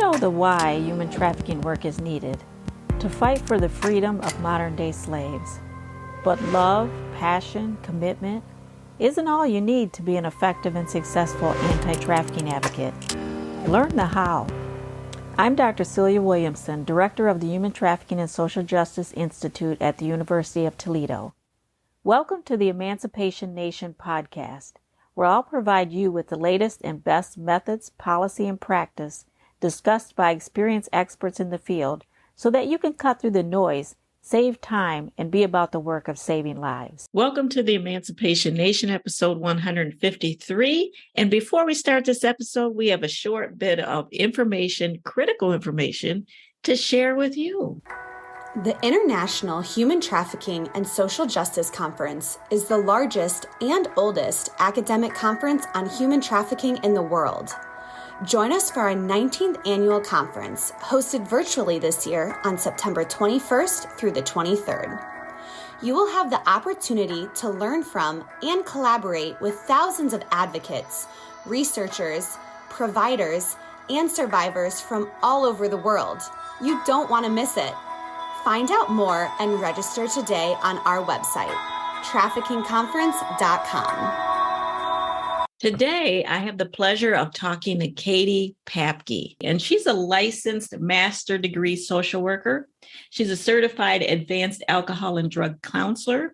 We know the why human trafficking work is needed, to fight for the freedom of modern-day slaves. But love, passion, commitment isn't all you need to be an effective and successful anti-trafficking advocate. Learn the how. I'm Dr. Celia Williamson, Director of the Human Trafficking and Social Justice Institute at the University of Toledo. Welcome to the Emancipation Nation podcast, where I'll provide you with the latest and best methods, policy, and practice discussed by experienced experts in the field so that you can cut through the noise, save time, and be about the work of saving lives. Welcome to the Emancipation Nation, episode 153. And before we start this episode, we have a short bit of information, critical information, to share with you. The International Human Trafficking and Social Justice Conference is the largest and oldest academic conference on human trafficking in the world. Join us for our 19th annual conference, hosted virtually this year on September 21st through the 23rd. You will have the opportunity to learn from and collaborate with thousands of advocates, researchers, providers, and survivors from all over the world. You don't want to miss it. Find out more and register today on our website, traffickingconference.com. Today, I have the pleasure of talking to Katie Papke, and she's a licensed master degree social worker. She's a certified advanced alcohol and drug counselor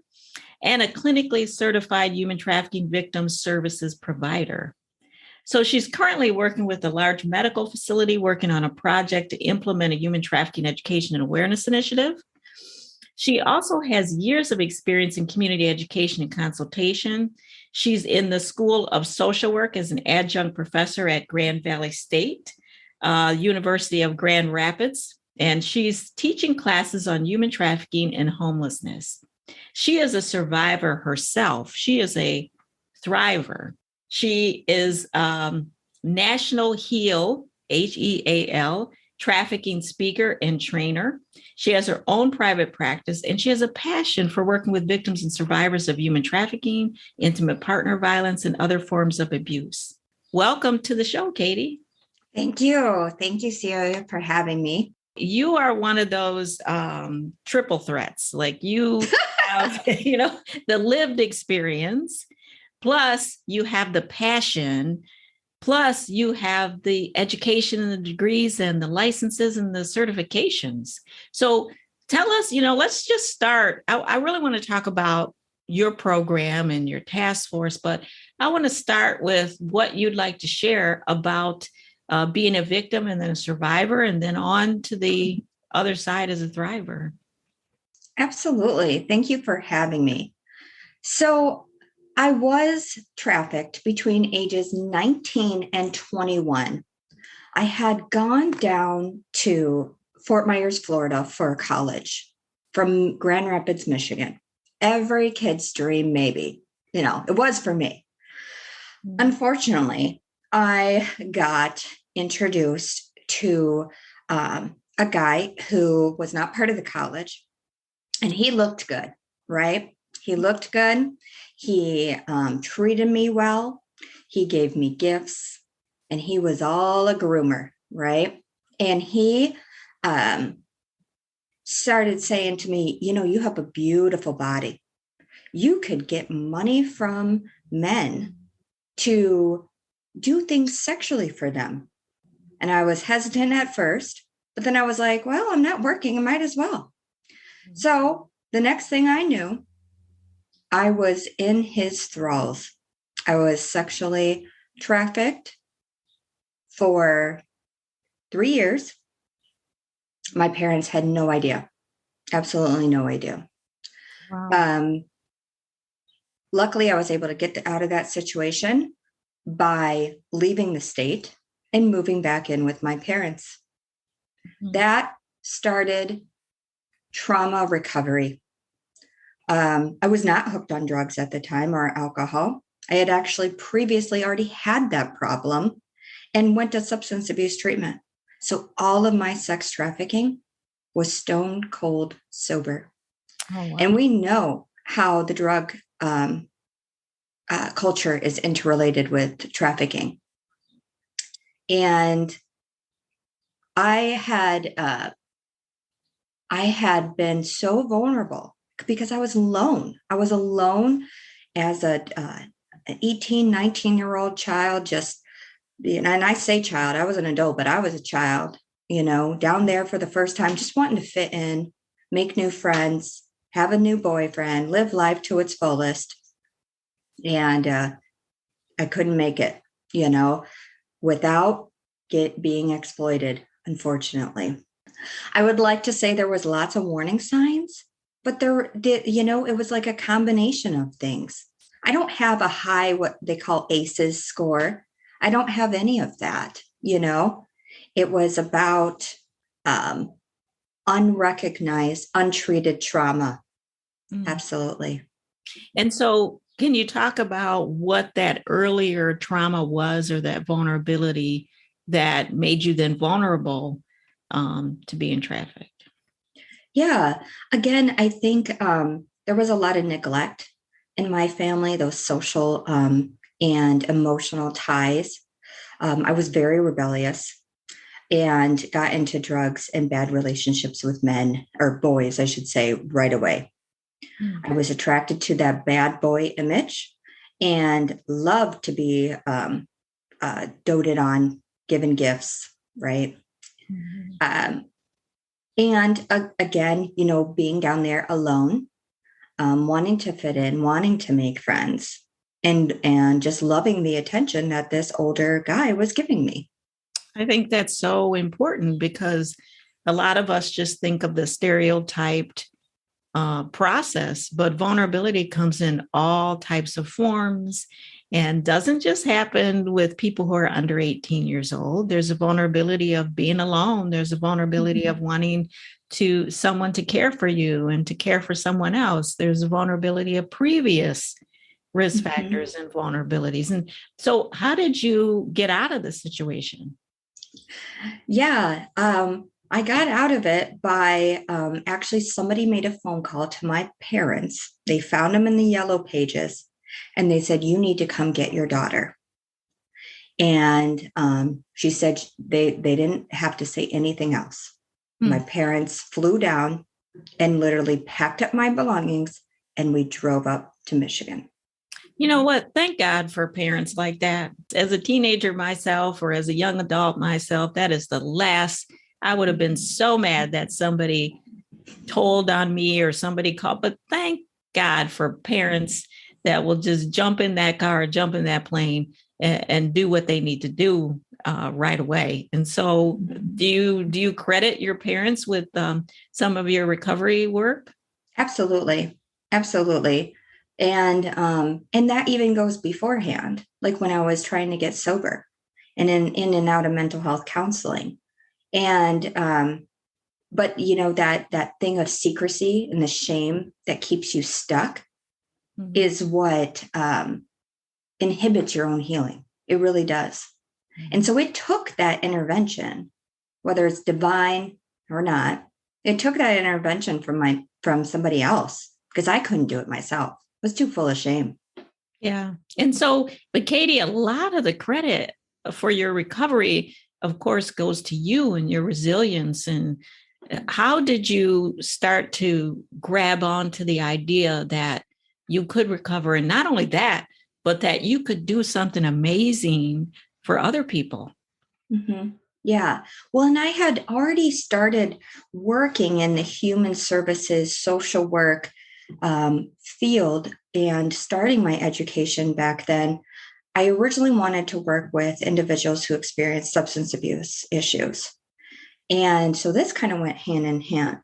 and a clinically certified human trafficking victim services provider. So she's currently working with a large medical facility working on a project to implement a human trafficking education and awareness initiative. She also has years of experience in community education and consultation. She's in the School of Social Work as an adjunct professor at Grand Valley State, University of Grand Rapids, and she's teaching classes on human trafficking and homelessness. She is a survivor herself. She is a thriver. She is National HEAL, HEAL, trafficking speaker and trainer. She has her own private practice, and she has a passion for working with victims and survivors of human trafficking, intimate partner violence, and other forms of abuse. Welcome to the show, Katie. Thank you. Thank you, Celia, for having me. You are one of those triple threats. Like you have, the lived experience, plus you have the passion, plus you have the education and the degrees and the licenses and the certifications. So tell us, let's just start. I really want to talk about your program and your task force, but I want to start with what you'd like to share about being a victim and then a survivor, and then on to the other side as a thriver. Absolutely. Thank you for having me. So I was trafficked between ages 19 and 21. I had gone down to Fort Myers, Florida for college from Grand Rapids, Michigan. Every kid's dream, maybe, it was for me. Unfortunately, I got introduced to a guy who was not part of the college, and he looked good, right? He looked good. He treated me well. He gave me gifts, and he was all a groomer, right? And he started saying to me, you have a beautiful body. You could get money from men to do things sexually for them. And I was hesitant at first, but then I was like, well, I'm not working. I might as well. So the next thing I knew, I was in his thralls. I was sexually trafficked for 3 years. My parents had no idea, absolutely no idea. Wow. Luckily, I was able to get out of that situation by leaving the state and moving back in with my parents. Mm-hmm. That started trauma recovery. I was not hooked on drugs at the time or alcohol. I had actually previously already had that problem and went to substance abuse treatment. So all of my sex trafficking was stone cold sober. Oh, wow. And we know how the drug culture is interrelated with trafficking. And I had been so vulnerable because I was alone. I was alone as an 18, 19-year-old child, just, and I say child, I was an adult, but I was a child, down there for the first time, just wanting to fit in, make new friends, have a new boyfriend, live life to its fullest. And I couldn't make it, without being exploited, unfortunately. I would like to say there was lots of warning signs, but there did, it was like a combination of things. I don't have a high, what they call ACEs score. I don't have any of that, It was about unrecognized, untreated trauma. Absolutely. And so, can you talk about what that earlier trauma was, or that vulnerability that made you then vulnerable to being trafficked? Yeah. Again, I think there was a lot of neglect in my family, those social and emotional ties. I was very rebellious and got into drugs and bad relationships with men, or boys, I should say, right away. I was attracted to that bad boy image and loved to be doted on, given gifts, right? And again, being down there alone, wanting to fit in, wanting to make friends, and just loving the attention that this older guy was giving me. I think that's so important, because a lot of us just think of the stereotyped process, but vulnerability comes in all types of forms and doesn't just happen with people who are under 18 years old. There's a vulnerability of being alone. There's a vulnerability of wanting someone to care for you and to care for someone else. There's a vulnerability of previous risk factors and vulnerabilities. And so how did you get out of the situation? Yeah. I got out of it by actually somebody made a phone call to my parents. They found them in the yellow pages and they said, "You need to come get your daughter." And she said they didn't have to say anything else. My parents flew down and literally packed up my belongings, and we drove up to Michigan. You know what? Thank God for parents like that. As a teenager myself, or as a young adult myself, that is the last. I would have been so mad that somebody told on me or somebody called. But thank God for parents that will just jump in that car, jump in that plane, and do what they need to do right away. And so, do you credit your parents with some of your recovery work? Absolutely, absolutely. And that even goes beforehand, like when I was trying to get sober and in and out of mental health counseling. And but that thing of secrecy and the shame that keeps you stuck is what inhibits your own healing. It really does. And so it took that intervention, whether it's divine or not, it took that intervention from somebody else, because I couldn't do it myself. I was too full of shame. Yeah. And so, but Katie, a lot of the credit for your recovery, of course, goes to you and your resilience. And how did you start to grab onto the idea that you could recover? And not only that, but that you could do something amazing for other people? Mm-hmm. Yeah. Well, and I had already started working in the human services, social work field, and starting my education back then. I originally wanted to work with individuals who experienced substance abuse issues. And so this kind of went hand in hand.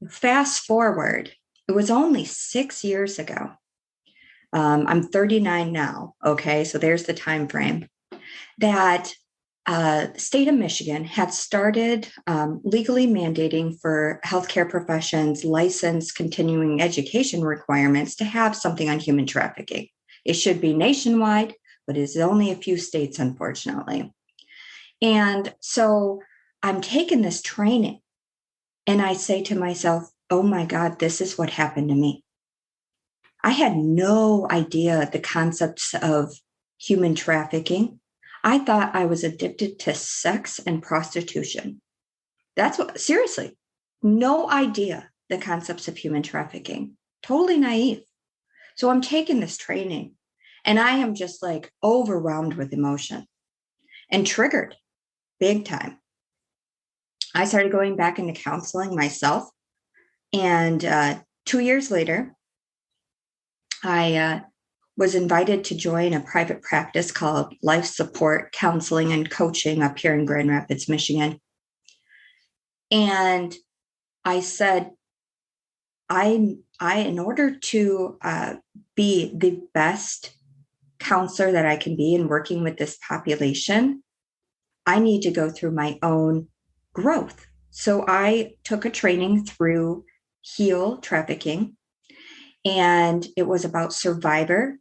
Fast forward, it was only 6 years ago. I'm 39 now. Okay. So there's the time frame that state of Michigan had started legally mandating for healthcare professions licensed continuing education requirements to have something on human trafficking. It should be nationwide, but it's only a few states, unfortunately. And so I'm taking this training and I say to myself, oh my God, this is what happened to me. I had no idea the concepts of human trafficking. I thought I was addicted to sex and prostitution. That's what, seriously, no idea the concepts of human trafficking, totally naive. So I'm taking this training and I am just like overwhelmed with emotion and triggered big time. I started going back into counseling myself. And 2 years later, I was invited to join a private practice called Life Support Counseling and Coaching up here in Grand Rapids, Michigan. And I said, I in order to be the best counselor that I can be in working with this population, I need to go through my own growth. So I took a training through Heal Trafficking, and it was about survivor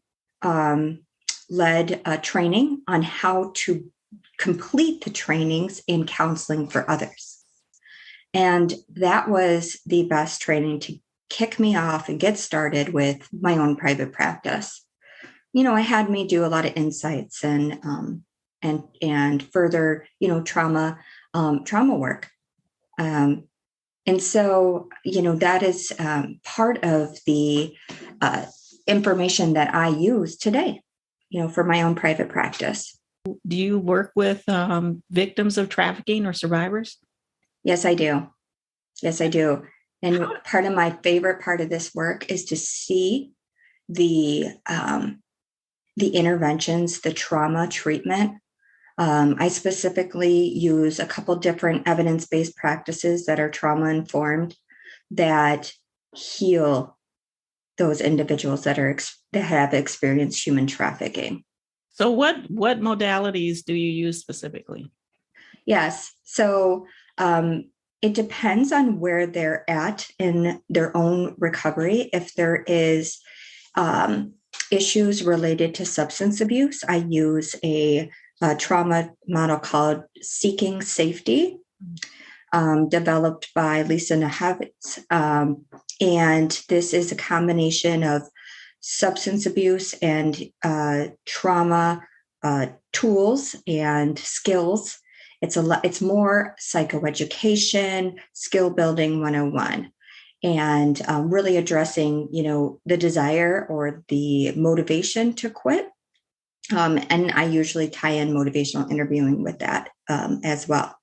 led training on how to complete the trainings in counseling for others. And that was the best training to kick me off and get started with my own private practice. It had me do a lot of insights and further, trauma work. And so, that is part of the information that I use today, for my own private practice. Do you work with victims of trafficking or survivors? Yes, I do. Yes, I do. And part of my favorite part of this work is to see the interventions, the trauma treatment. I specifically use a couple different evidence-based practices that are trauma-informed that heal those individuals that have experienced human trafficking. So what modalities do you use specifically? Yes. So it depends on where they're at in their own recovery. If there is issues related to substance abuse, I use a trauma model called Seeking Safety, developed by Lisa Nahavitz. And this is a combination of substance abuse and trauma tools and skills. It's more psychoeducation, skill building 101, and really addressing, the desire or the motivation to quit. And I usually tie in motivational interviewing with that as well.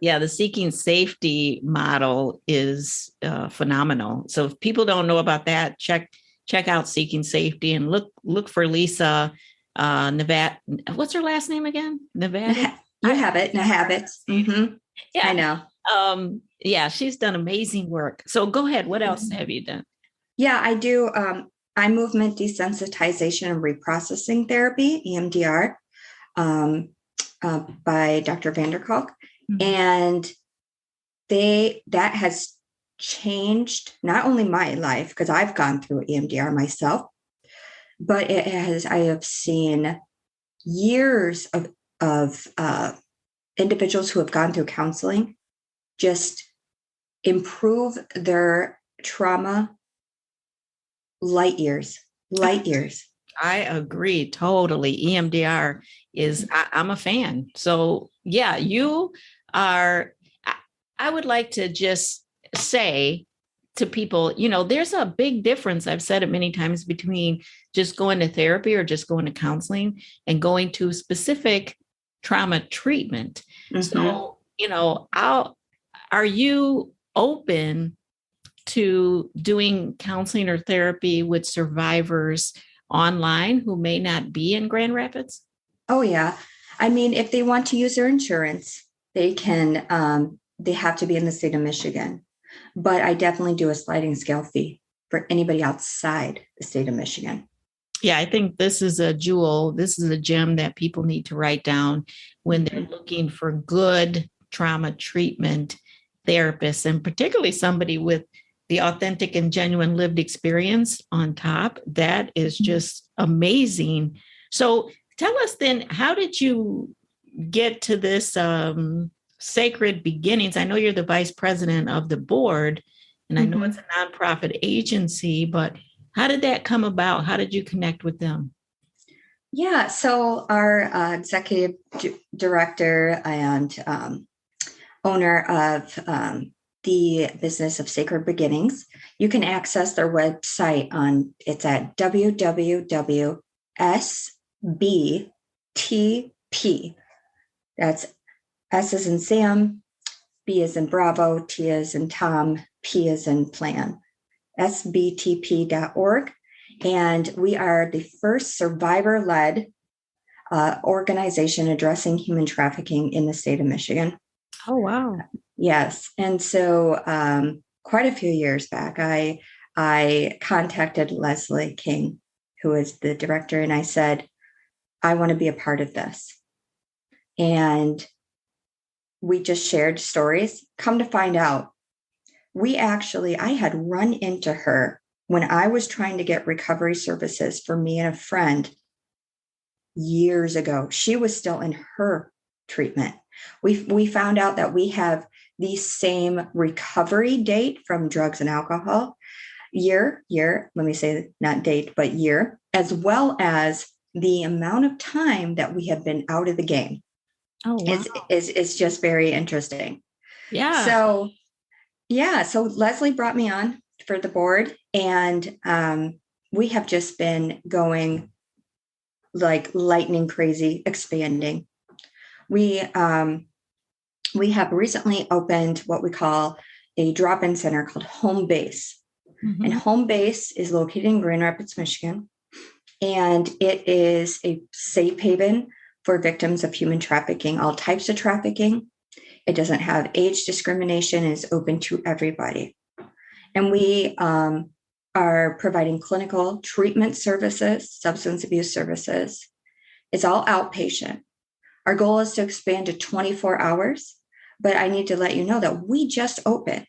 Yeah, the Seeking Safety model is phenomenal. So if people don't know about that, check out Seeking Safety and look for Lisa Nevada. What's her last name again? Nevada. You have it. Mm-hmm. Yeah, I know. Yeah, she's done amazing work. So go ahead. What else have you done? Yeah, I do. Eye movement desensitization and reprocessing therapy, EMDR, by Dr. Vanderkalk. Mm-hmm. And that has changed not only my life, because I've gone through EMDR myself, but I have seen years of individuals who have gone through counseling just improve their trauma light years. I agree totally. EMDR is, I'm a fan. So yeah, you are, I would like to just say to people, there's a big difference. I've said it many times between just going to therapy or just going to counseling and going to specific trauma treatment. Mm-hmm. So, are you open to doing counseling or therapy with survivors online who may not be in Grand Rapids? Oh, yeah. I mean, if they want to use their insurance, they can, they have to be in the state of Michigan. But I definitely do a sliding scale fee for anybody outside the state of Michigan. Yeah, I think this is a jewel. This is a gem that people need to write down when they're looking for good trauma treatment therapists, and particularly somebody with the authentic and genuine lived experience on top. That is just amazing. So tell us then, how did you get to this Sacred Beginnings? I know you're the vice president of the board, and I know it's a nonprofit agency, but how did that come about? How did you connect with them? Yeah, so our executive director and owner of the business of Sacred Beginnings. You can access their website it's at www.sbtp. That's S as in Sam, B as in Bravo, T as in Tom, P as in Plan, sbtp.org. And we are the first survivor-led organization addressing human trafficking in the state of Michigan. Oh, wow. Yes. And so quite a few years back, I contacted Leslie King, who is the director, and I said, I want to be a part of this. And we just shared stories. Come to find out, I had run into her when I was trying to get recovery services for me and a friend years ago. She was still in her treatment. We found out that we have the same recovery date from drugs and alcohol, year, let me say not date, but year, as well as the amount of time that we have been out of the game. Oh, wow. is just very interesting. Yeah. So Leslie brought me on for the board, and we have just been going like lightning crazy, expanding. We have recently opened what we call a drop-in center called Home Base. Mm-hmm. And Home Base is located in Grand Rapids, Michigan. And it is a safe haven for victims of human trafficking, all types of trafficking. It doesn't have age discrimination, is open to everybody. And we are providing clinical treatment services, substance abuse services. It's all outpatient. Our goal is to expand to 24 hours, but I need to let you know that we just opened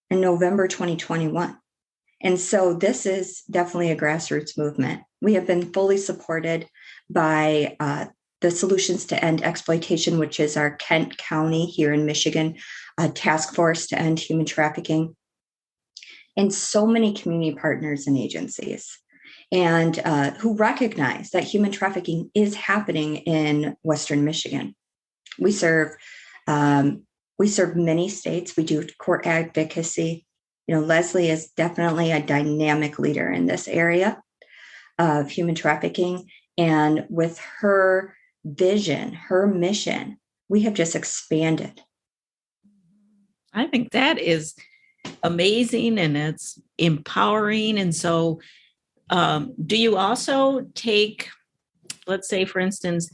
in November 2021. And so this is definitely a grassroots movement. We have been fully supported by the Solutions to End Exploitation, which is our Kent County here in Michigan, task force to end human trafficking, and so many community partners and agencies, and who recognize that human trafficking is happening in Western Michigan. We serve many states. We do court advocacy. Leslie is definitely a dynamic leader in this area of human trafficking. And with her vision, her mission, we have just expanded. I think that is amazing, and it's empowering. And so do you also take, let's say, for instance,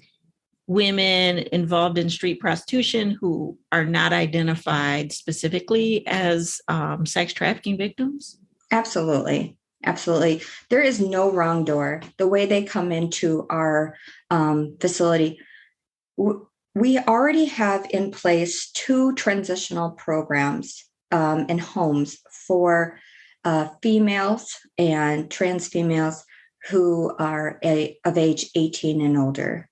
women involved in street prostitution who are not identified specifically as sex trafficking victims? Absolutely. Absolutely. There is no wrong door. The way they come into our facility, we already have in place 2 transitional programs in homes for females and trans females who are of age 18 and older.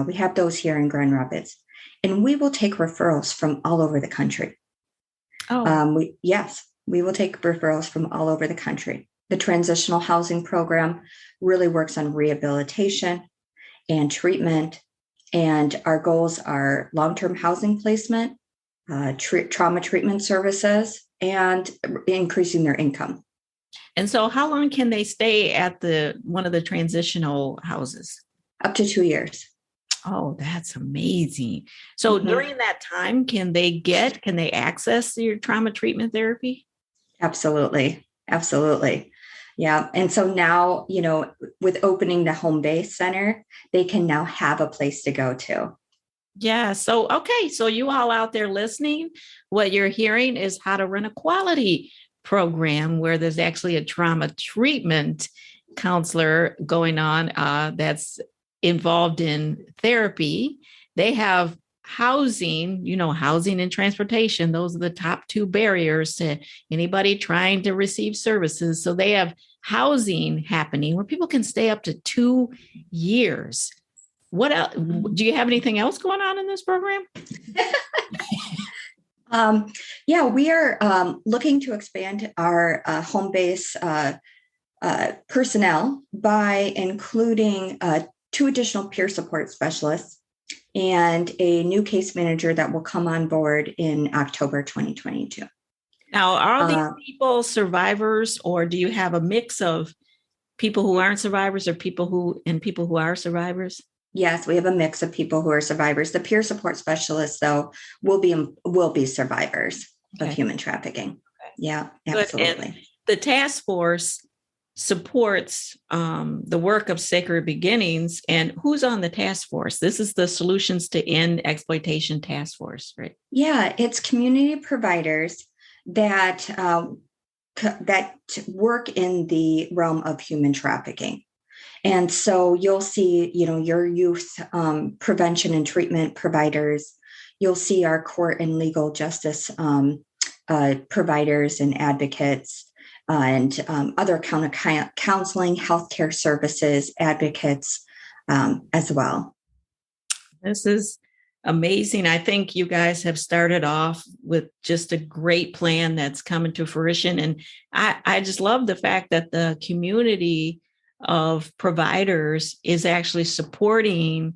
We have those here in Grand Rapids, and we will take referrals from all over the country. Oh, we will take referrals from all over the country. The transitional housing program really works on rehabilitation and treatment, and our goals are long-term housing placement, trauma treatment services, and increasing their income. And so how long can they stay at one of the transitional houses? Up to 2 years. Oh, that's amazing. So during that time, can they access your trauma treatment therapy? Absolutely. Absolutely. Yeah. And so now, with opening the Home Base Center, they can now have a place to go to. Yeah. So, okay. So you all out there listening, what you're hearing is how to run a quality program where there's actually a trauma treatment counselor going on that's involved in therapy. They have housing, housing and transportation. Those are the top 2 barriers to anybody trying to receive services. So they have housing happening where people can stay up to 2 years. What else? Do you have anything else going on in this program? We are looking to expand our home base personnel by including 2 additional peer support specialists and a new case manager that will come on board in October 2022. Now, are these people survivors, or do you have a mix of people who aren't survivors or people who are survivors? Yes, we have a mix of people who are survivors. The peer support specialists, though, will be survivors of human trafficking. Okay. Yeah, absolutely. And the task force supports the work of Sacred Beginnings. And who's on the task force? This is the Solutions to End Exploitation Task Force, right? Yeah, it's community providers that work in the realm of human trafficking. And so you'll see, your youth prevention and treatment providers. You'll see our court and legal justice providers and advocates, and other kind of counseling, healthcare services advocates as well. This is amazing. I think you guys have started off with just a great plan that's coming to fruition. And I just love the fact that the community of providers is actually supporting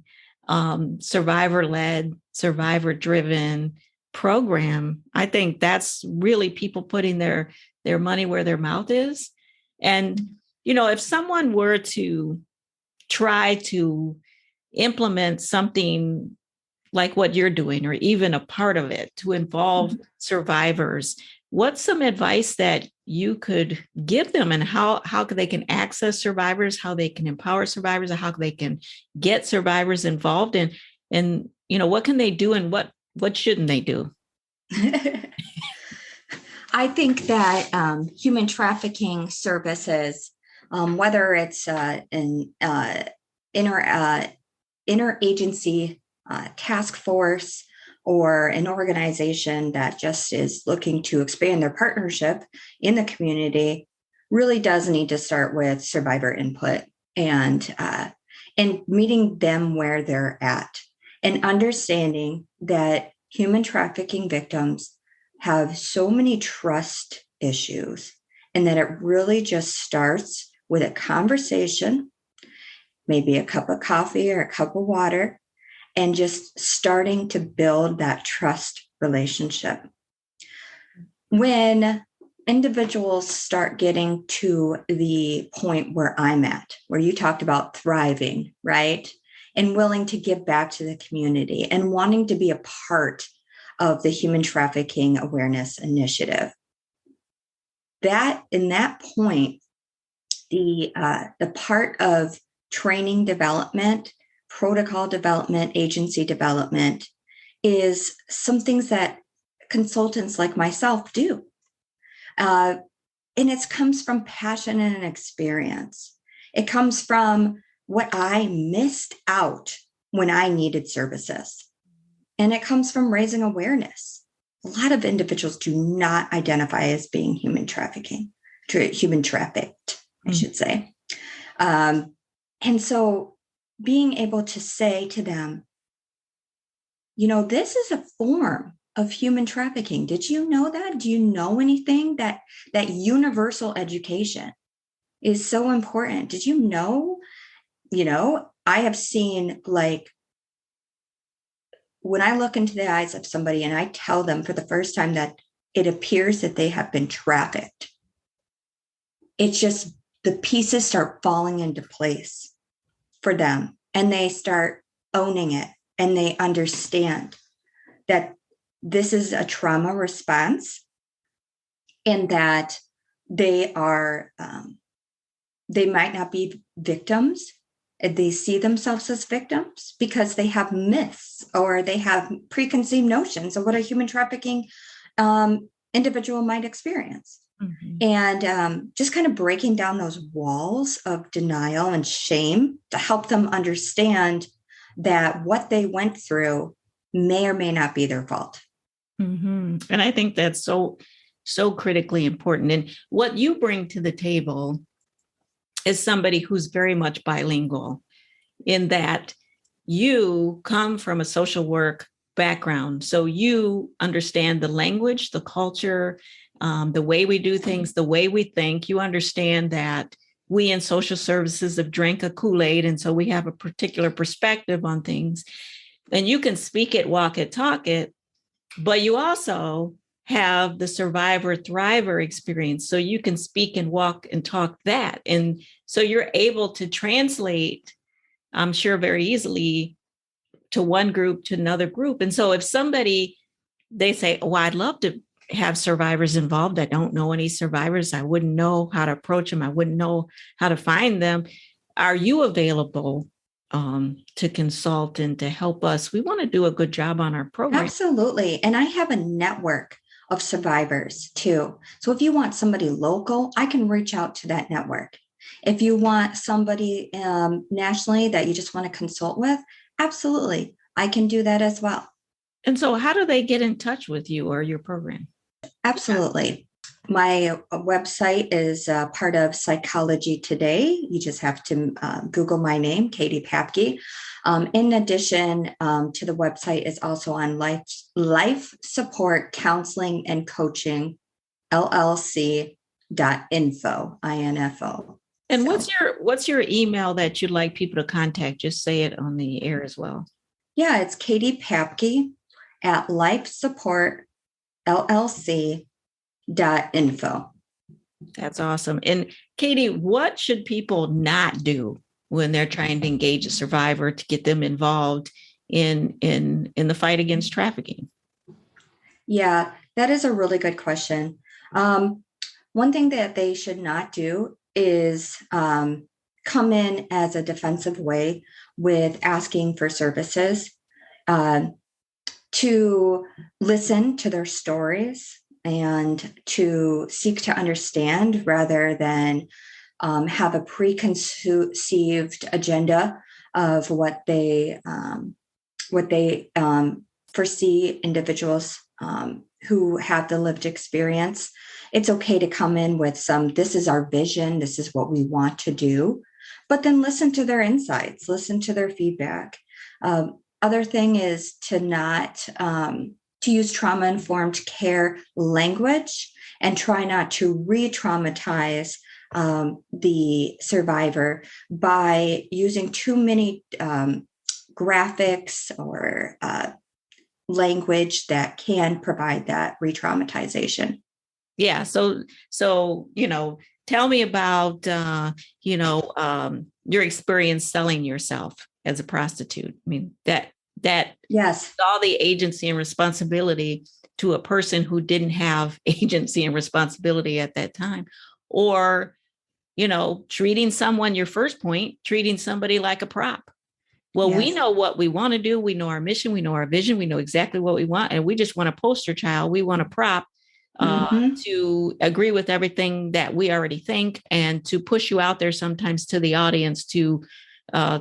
survivor-led, survivor-driven program. I think that's really people putting their money where their mouth is. And, if someone were to try to implement something like what you're doing, or even a part of it to involve survivors, what's some advice that you could give them, and how they can access survivors, how they can empower survivors, and how they can get survivors involved in, and what can they do and what shouldn't they do? I think that human trafficking services, whether it's an interagency task force or an organization that just is looking to expand their partnership in the community, really does need to start with survivor input and meeting them where they're at, and understanding that human trafficking victims have so many trust issues, and that it really just starts with a conversation, maybe a cup of coffee or a cup of water, and just starting to build that trust relationship. When individuals start getting to the point where I'm at, where you talked about thriving, right? And willing to give back to the community and wanting to be a part of the Human Trafficking Awareness Initiative. In that point, the part of training development, protocol development, agency development is some things that consultants like myself do. And it comes from passion and experience. It comes from what I missed out when I needed services. And it comes from raising awareness. A lot of individuals do not identify as being human trafficked, I should say. And so being able to say to them, this is a form of human trafficking. Did you know that? Do you know anything? That universal education is so important. Did you know? I have seen, when I look into the eyes of somebody and I tell them for the first time that it appears that they have been trafficked, it's just the pieces start falling into place for them, and they start owning it, and they understand that this is a trauma response, and that they might not be victims. They see themselves as victims because they have myths or they have preconceived notions of what a human trafficking individual might experience. Mm-hmm. And just kind of breaking down those walls of denial and shame to help them understand that what they went through may or may not be their fault. Mm-hmm. And I think that's so critically important. And what you bring to the table is somebody who's very much bilingual, in that you come from a social work background. So you understand the language, the culture, the way we do things, the way we think. You understand that we in social services have drank a Kool-Aid, and so we have a particular perspective on things. And you can speak it, walk it, talk it, but you also have the survivor thriver experience. So you can speak and walk and talk that. And so you're able to translate, I'm sure, very easily to one group to another group. And so if somebody, they say, oh, I'd love to have survivors involved. I don't know any survivors. I wouldn't know how to approach them. I wouldn't know how to find them. Are you available to consult and to help us? We want to do a good job on our program. Absolutely. And I have a network of survivors too. So if you want somebody local, I can reach out to that network. If you want somebody nationally that you just want to consult with, absolutely, I can do that as well. And so how do they get in touch with you or your program? Absolutely. My website is part of Psychology Today. You just have to Google my name, Katie Papke. In addition to the website is also on Life Support Counseling and Coaching, LLC.info, INFO. And what's your email that you'd like people to contact? Just say it on the air as well. Yeah, it's Katie Papke at Life Support LLC.info. That's awesome. And Katie, what should people not do when they're trying to engage a survivor to get them involved in the fight against trafficking? Yeah, that is a really good question. One thing that they should not do is come in as a defensive way with asking for services, to listen to their stories and to seek to understand rather than have a preconceived agenda of what they foresee individuals who have the lived experience. It's okay to come in with this is our vision, this is what we want to do, but then listen to their insights, listen to their feedback. Other thing is to not to use trauma-informed care language and try not to re-traumatize the survivor by using too many graphics or language that can provide that re-traumatization. Yeah. So, tell me about, your experience selling yourself as a prostitute. I mean, that yes, all the agency and responsibility to a person who didn't have agency and responsibility at that time, or, treating someone, your first point, treating somebody like a prop. Well, yes. We know what we want to do. We know our mission. We know our vision. We know exactly what we want. And we just want a poster child. We want a prop to agree with everything that we already think and to push you out there sometimes to the audience to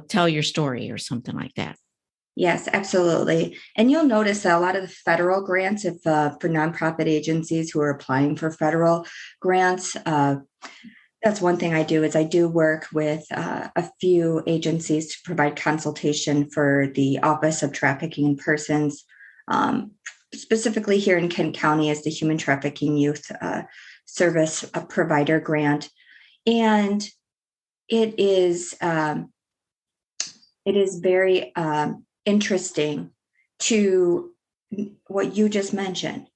tell your story or something like that. Yes, absolutely. And you'll notice that a lot of the federal grants, if for nonprofit agencies who are applying for federal grants, that's one thing I do is I do work with a few agencies to provide consultation for the Office of Trafficking in Persons. Specifically here in Kent County as the Human Trafficking Youth Service Provider Grant. And it is very interesting to what you just mentioned.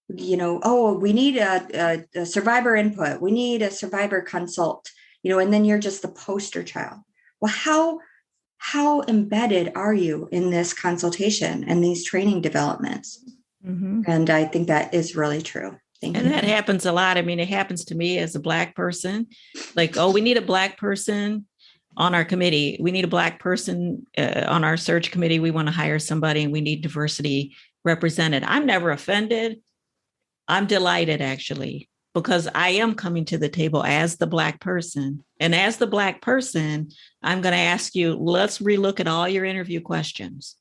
We need a survivor input. We need a survivor consult, and then you're just the poster child. Well, how embedded are you in this consultation and these training developments? Mm-hmm. And I think that is really true. Thank you. And that happens a lot. I mean, it happens to me as a Black person. Like, we need a Black person on our committee. We need a Black person on our search committee. We want to hire somebody and we need diversity represented. I'm never offended. I'm delighted, actually, because I am coming to the table as the Black person. And as the Black person, I'm going to ask you, let's relook at all your interview questions.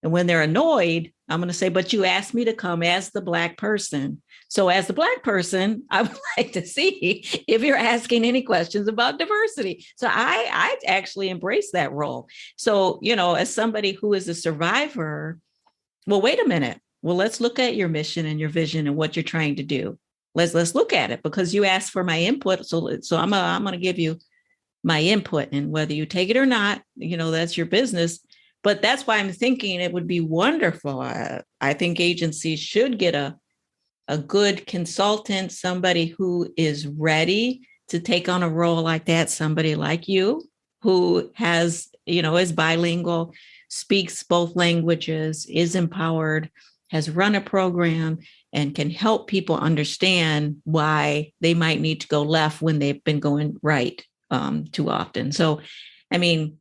And when they're annoyed, I'm going to say, but you asked me to come as the Black person. So as the Black person, I would like to see if you're asking any questions about diversity. So I actually embrace that role. So, as somebody who is a survivor, well, wait a minute. Well, let's look at your mission and your vision and what you're trying to do. Let's look at it because you asked for my input. So I'm going to give you my input, and whether you take it or not, that's your business. But that's why I'm thinking it would be wonderful. I think agencies should get a good consultant, somebody who is ready to take on a role like that, somebody like you who has, is bilingual, speaks both languages, is empowered, has run a program, and can help people understand why they might need to go left when they've been going right too often. So, I mean,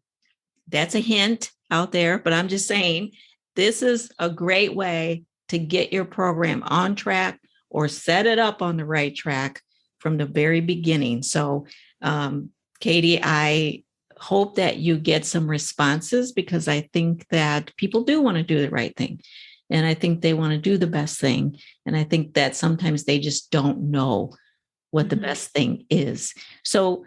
that's a hint out there, but I'm just saying this is a great way to get your program on track or set it up on the right track from the very beginning. So, Katie, I hope that you get some responses, because I think that people do want to do the right thing. And I think they want to do the best thing. And I think that sometimes they just don't know what the best thing is. So,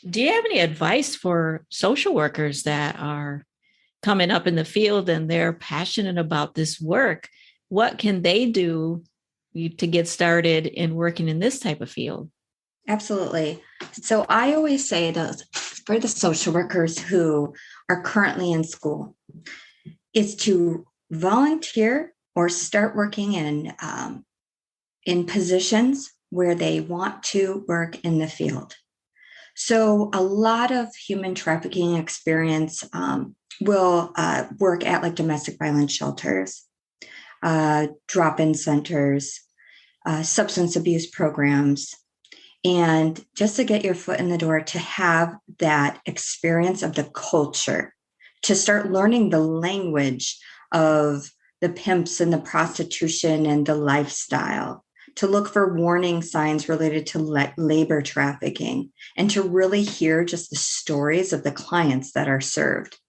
do you have any advice for social workers that are coming up in the field and they're passionate about this work? What can they do to get started in working in this type of field? Absolutely. So I always say that for the social workers who are currently in school is to volunteer or start working in positions where they want to work in the field. So a lot of human trafficking experience will work at like domestic violence shelters, drop-in centers, substance abuse programs, and just to get your foot in the door, to have that experience of the culture, to start learning the language of the pimps and the prostitution and the lifestyle, to look for warning signs related to labor trafficking, and to really hear just the stories of the clients that are served.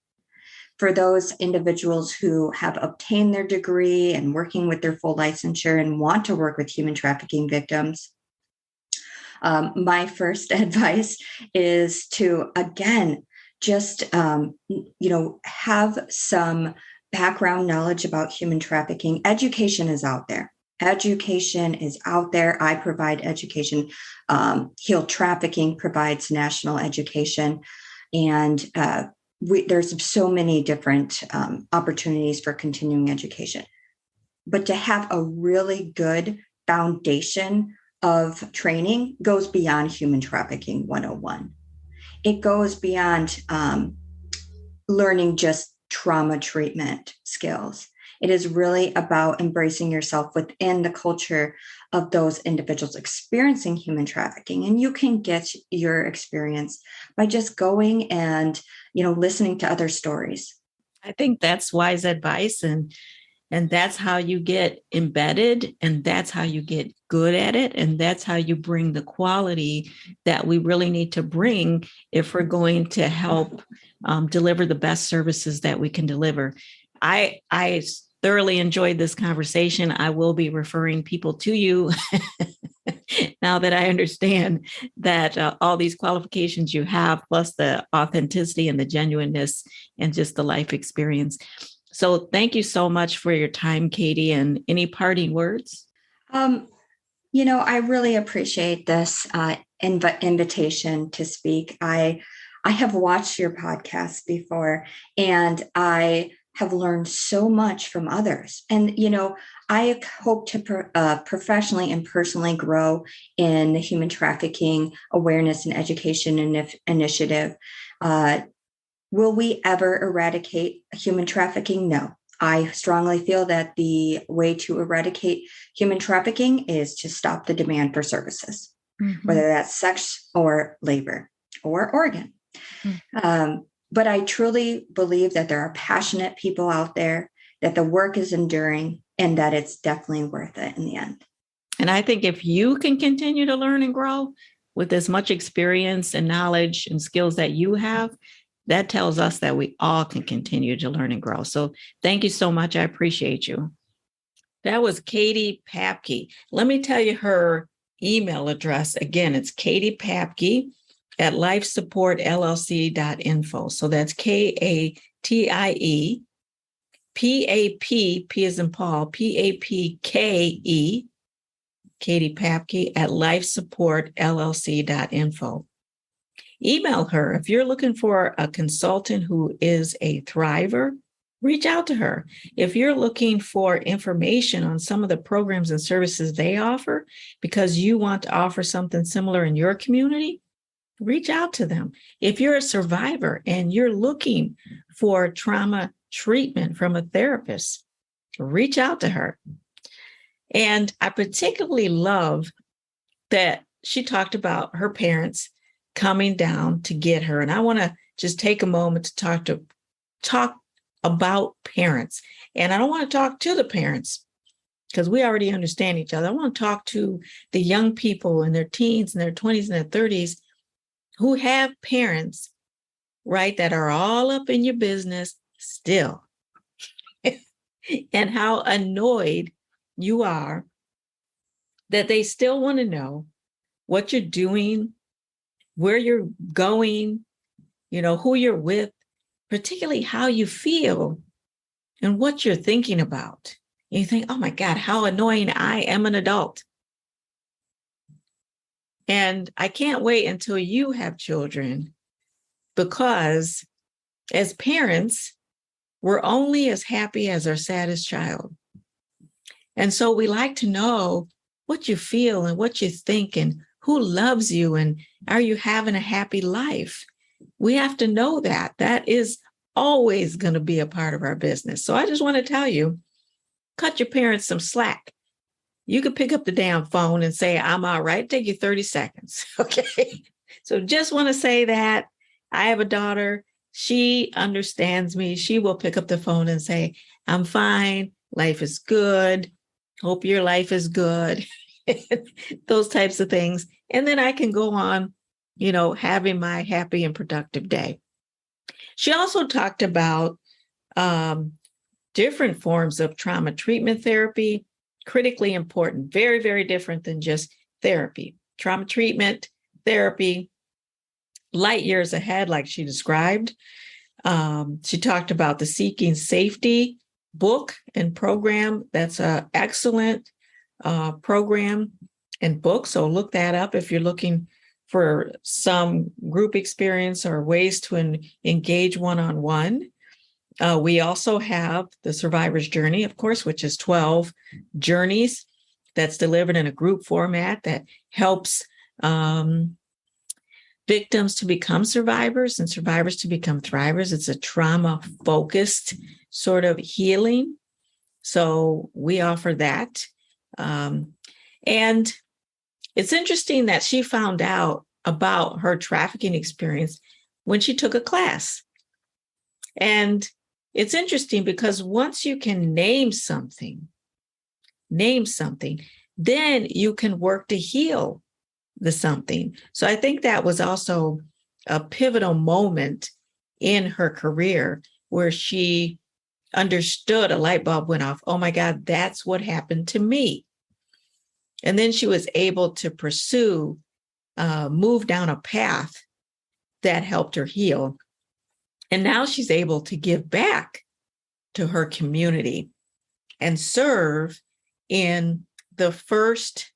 For those individuals who have obtained their degree and working with their full licensure and want to work with human trafficking victims, my first advice is to, again, just, have some background knowledge about human trafficking. Education is out there. Education is out there. I provide education. Heal Trafficking provides national education. And there's so many different opportunities for continuing education. But to have a really good foundation of training goes beyond Human Trafficking 101. It goes beyond learning just trauma treatment skills. It is really about embracing yourself within the culture of those individuals experiencing human trafficking. And you can get your experience by just going and, listening to other stories. I think that's wise advice. And that's how you get embedded, and that's how you get good at it. And that's how you bring the quality that we really need to bring if we're going to help deliver the best services that we can deliver. I thoroughly enjoyed this conversation. I will be referring people to you now that I understand that all these qualifications you have, plus the authenticity and the genuineness and just the life experience. So thank you so much for your time, Katie. And any parting words? I really appreciate this invitation to speak. I have watched your podcast before, and I have learned so much from others. And, I hope to professionally and personally grow in the human trafficking awareness and education initiative. Will we ever eradicate human trafficking? No. I strongly feel that the way to eradicate human trafficking is to stop the demand for services, whether that's sex or labor or organ. But I truly believe that there are passionate people out there, that the work is enduring, and that it's definitely worth it in the end. And I think if you can continue to learn and grow with as much experience and knowledge and skills that you have, that tells us that we all can continue to learn and grow. So thank you so much. I appreciate you. That was Katie Papke. Let me tell you her email address. Again, it's Katie Papke at lifesupportllc.info. So that's KATIE PAP, P as in Paul, PAPKE, Katie Papke at lifesupportllc.info. Email her if you're looking for a consultant who is a thriver reach out to her. If you're looking for information on some of the programs and services they offer because you want to offer something similar in your community, reach out to them. If you're a survivor and you're looking for trauma treatment from a therapist, reach out to her. And I particularly love that she talked about her parents coming down to get her. And I want to just take a moment to talk about parents. And I don't want to talk to the parents because we already understand each other. I want to talk to the young people in their teens and their 20s and their 30s who have parents, right, that are all up in your business still. And how annoyed you are that they still want to know what you're doing, where you're going, who you're with, particularly how you feel and what you're thinking about. And you think, oh my God, how annoying. I am an adult. And I can't wait until you have children, because as parents, we're only as happy as our saddest child. And so we like to know what you feel and what you think and who loves you and are you having a happy life? We have to know that. That is always going to be a part of our business. So I just want to tell you, cut your parents some slack. You could pick up the damn phone and say, I'm all right. Take you 30 seconds. Okay. So just want to say that I have a daughter. She understands me. She will pick up the phone and say, I'm fine. Life is good. Hope your life is good. Those types of things. And then I can go on, having my happy and productive day. She also talked about different forms of trauma treatment therapy, critically important, very, very different than just therapy. Trauma treatment therapy, light years ahead, like she described. She talked about the Seeking Safety book and program. That's an excellent program and book. So look that up if you're looking for some group experience or ways to engage one-on-one. We also have the Survivor's Journey, of course, which is 12 journeys that's delivered in a group format that helps victims to become survivors and survivors to become thrivers. It's a trauma-focused sort of healing. So we offer that. And it's interesting that she found out about her trafficking experience when she took a class. And it's interesting because once you can name something, then you can work to heal the something. So I think that was also a pivotal moment in her career where she understood, a light bulb went off. Oh my God, that's what happened to me. And then she was able to pursue, move down a path that helped her heal. And now she's able to give back to her community and serve in the first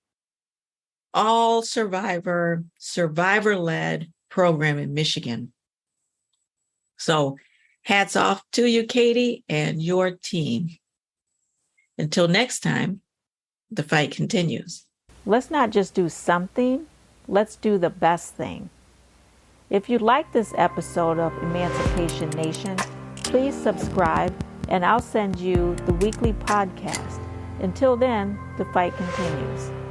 all survivor-led program in Michigan. So hats off to you, Katie, and your team. Until next time, the fight continues. Let's not just do something, let's do the best thing. If you like this episode of Emancipation Nation, please subscribe and I'll send you the weekly podcast. Until then, the fight continues.